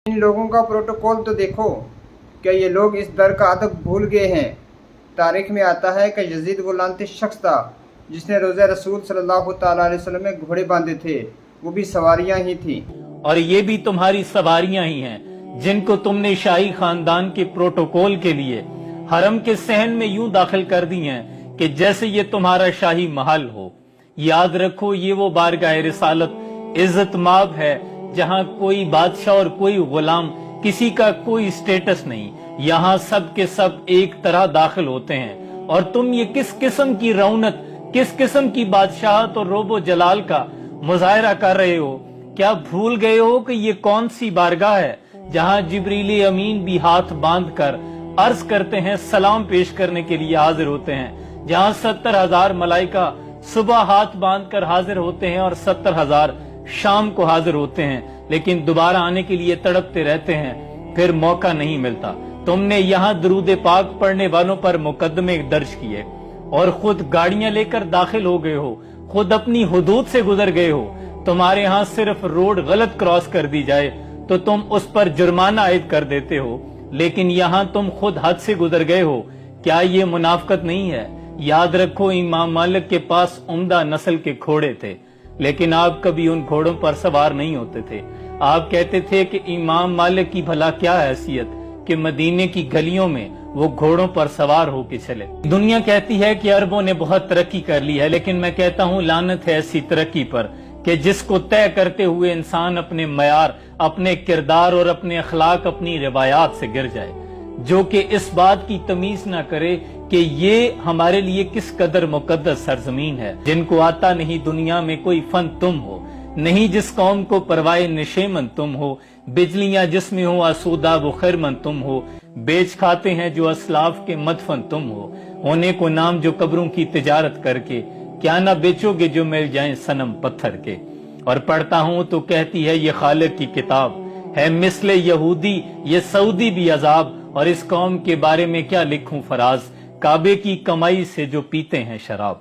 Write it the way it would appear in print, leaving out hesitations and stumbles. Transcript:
इन लोगों का प्रोटोकॉल तो देखो, क्या ये लोग इस दर का अदब भूल गए हैं। तारीख में आता है कि यजीद वो लानती शख्स था जिसने रोज़े रसूल सल्लल्लाहु तआला अलैहि वसल्लम में घोड़े बांधे थे, वो भी सवारियां ही थी। और ये भी तुम्हारी सवारियां ही हैं जिनको तुमने शाही खानदान के प्रोटोकॉल के लिए हरम के सहन में यूं दाखिल कर दी हैं कि जैसे ये तुम्हारा शाही महल हो। याद रखो, ये वो बारगाह रिसालत इज्जत माब है जहां कोई बादशाह और कोई गुलाम, किसी का कोई स्टेटस नहीं। यहाँ सब के सब एक तरह दाखिल होते हैं। और तुम ये किस किस्म की रौनक, किस किस्म की बादशाहत और रोबो जलाल का मुजाहरा कर रहे हो? क्या भूल गए हो कि ये कौन सी बारगाह है जहां जिब्रील अमीन भी हाथ बांध कर अर्ज करते हैं, सलाम पेश करने के लिए हाजिर होते हैं, जहां 70,000 मलाइका सुबह हाथ बांध कर हाजिर होते हैं और 70,000 शाम को हाजिर होते हैं, लेकिन दोबारा आने के लिए तड़पते रहते हैं, फिर मौका नहीं मिलता। तुमने यहाँ दरूद पाक पढ़ने वालों पर मुकदमे दर्ज किए और खुद गाड़ियां लेकर दाखिल हो गए हो, खुद अपनी हुदूद से गुजर गए हो। तुम्हारे यहाँ सिर्फ रोड गलत क्रॉस कर दी जाए तो तुम उस पर जुर्माना आयद कर देते हो, लेकिन यहाँ तुम खुद हद से गुजर गए हो। क्या ये मुनाफकत नहीं है? याद रखो, इमाम मालिक के पास उम्दा नस्ल के घोड़े थे, लेकिन आप कभी उन घोड़ों पर सवार नहीं होते थे। आप कहते थे कि इमाम मालिक की भला क्या हैसियत कि मदीने की गलियों में वो घोड़ों पर सवार होके चले। दुनिया कहती है कि अरबों ने बहुत तरक्की कर ली है, लेकिन मैं कहता हूँ लानत है ऐसी तरक्की पर कि जिसको तय करते हुए इंसान अपने मयार, अपने किरदार और अपने अखलाक, अपनी रिवायात से गिर जाए, जो कि इस बात की तमीज ना करे कि ये हमारे लिए किस कदर मुकद्दस सरजमीन है। जिनको आता नहीं दुनिया में कोई फन तुम हो, नहीं जिस कौम को परवाए निशेमन तुम हो, बिजलियां जिसमें हो आसूदा वो खैरमन तुम हो, बेच खाते हैं जो असलाफ के मदफन तुम हो, होने को नाम जो कब्रों की तिजारत करके, क्या ना बेचोगे जो मिल जाएं सनम पत्थर के। और पढ़ता हूं तो कहती है ये खालिक की किताब है, मिसले यहूदी ये सऊदी भी अजाब, और इस कौम के बारे में क्या लिखूं फराज, काबे की कमाई से जो पीते हैं शराब।